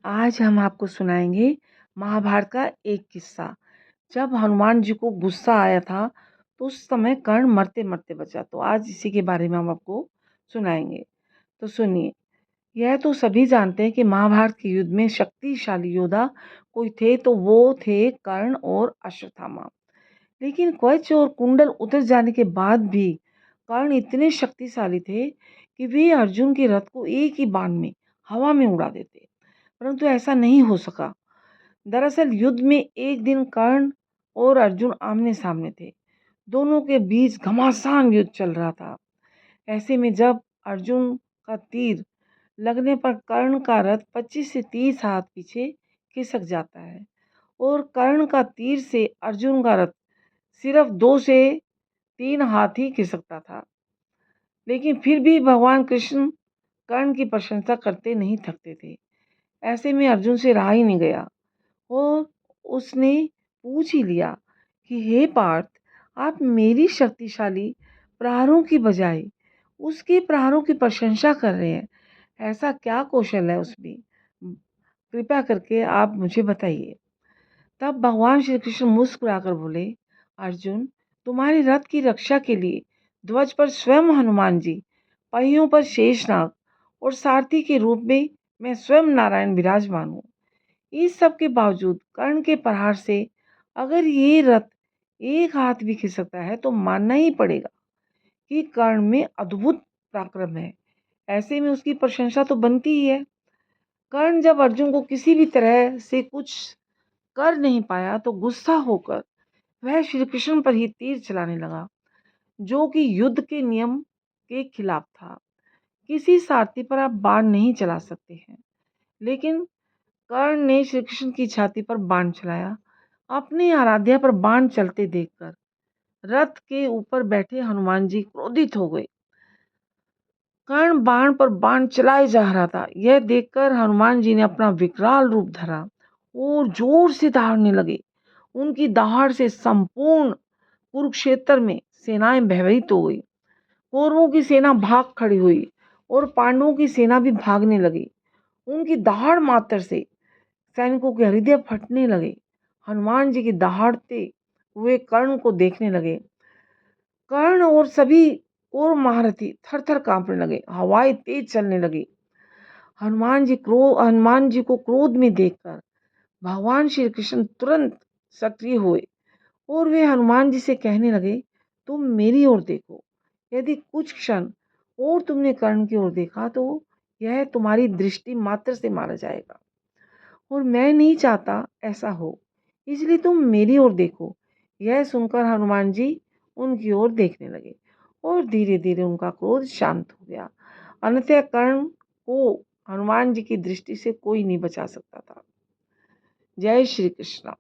आज हम आपको सुनाएंगे महाभारत का एक किस्सा। जब हनुमान जी को गुस्सा आया था तो उस समय कर्ण मरते मरते बचा। तो आज इसी के बारे में हम आपको सुनाएंगे। तो सुनिए। यह तो सभी जानते हैं कि महाभारत के युद्ध में शक्तिशाली योद्धा कोई थे तो वो थे कर्ण और अश्वत्थामा। लेकिन कवच और कुंडल उतर जाने के बाद भी कर्ण इतने शक्तिशाली थे कि वे अर्जुन के रथ को एक ही बाण में हवा में उड़ा देते। परंतु ऐसा नहीं हो सका। दरअसल युद्ध में एक दिन कर्ण और अर्जुन आमने सामने थे। दोनों के बीच घमासान युद्ध चल रहा था। ऐसे में जब अर्जुन का तीर लगने पर कर्ण का रथ 25 से 30 हाथ पीछे खिसक जाता है और कर्ण का तीर से अर्जुन का रथ सिर्फ 2 से 3 हाथ ही खिसकता था। लेकिन फिर भी भगवान कृष्ण कर्ण की प्रशंसा करते नहीं थकते थे। ऐसे में अर्जुन से रहा ही नहीं गया और उसने पूछ ही लिया कि हे पार्थ, आप मेरी शक्तिशाली प्रहारों की बजाय उसके प्रहारों की प्रशंसा कर रहे हैं। ऐसा क्या कौशल है उसमें? कृपया करके आप मुझे बताइए। तब भगवान श्री कृष्ण मुस्कुराकर बोले, अर्जुन, तुम्हारे रथ की रक्षा के लिए ध्वज पर स्वयं हनुमान जी, पहियों पर शेषनाग और सारथी के रूप में मैं स्वयं नारायण विराजमान हूँ। इस सब के बावजूद कर्ण के प्रहार से अगर ये रथ एक हाथ भी खिसकता है तो मानना ही पड़ेगा कि कर्ण में अद्भुत पराक्रम है। ऐसे में उसकी प्रशंसा तो बनती ही है। कर्ण जब अर्जुन को किसी भी तरह से कुछ कर नहीं पाया तो गुस्सा होकर वह श्री कृष्ण पर ही तीर चलाने लगा, जो कि युद्ध के नियम के खिलाफ था। किसी सारथी पर आप बाण नहीं चला सकते हैं, लेकिन कर्ण ने श्री कृष्ण की छाती पर बाण चलाया। अपनी आराध्या पर बाण चलते देखकर रथ के ऊपर बैठे हनुमान जी क्रोधित हो गए। कर्ण बाण पर बाण चलाए जा रहा था। यह देखकर हनुमान जी ने अपना विकराल रूप धरा और जोर से दहाड़ने लगे। उनकी दहाड़ से संपूर्ण कुरुक्षेत्र में सेनाएं भयभीत हो गई। कौरवों की सेना भाग खड़ी हुई और पांडवों की सेना भी भागने लगी। उनकी दहाड़ मात्र से सैनिकों के हृदय फटने लगे। हनुमान जी की दहाड़ते हुए कर्ण को देखने लगे। कर्ण और सभी और महारथी थर थर कांपने लगे, हवाएं तेज चलने लगी। हनुमान जी को क्रोध में देखकर भगवान श्री कृष्ण तुरंत सक्रिय हुए और वे हनुमान जी से कहने लगे, तुम मेरी ओर देखो। यदि कुछ क्षण और तुमने कर्ण की ओर देखा तो यह तुम्हारी दृष्टि मात्र से मारा जाएगा और मैं नहीं चाहता ऐसा हो, इसलिए तुम मेरी ओर देखो। यह सुनकर हनुमान जी उनकी ओर देखने लगे और धीरे धीरे उनका क्रोध शांत हो गया। अन्यथा कर्ण को हनुमान जी की दृष्टि से कोई नहीं बचा सकता था। जय श्री कृष्ण।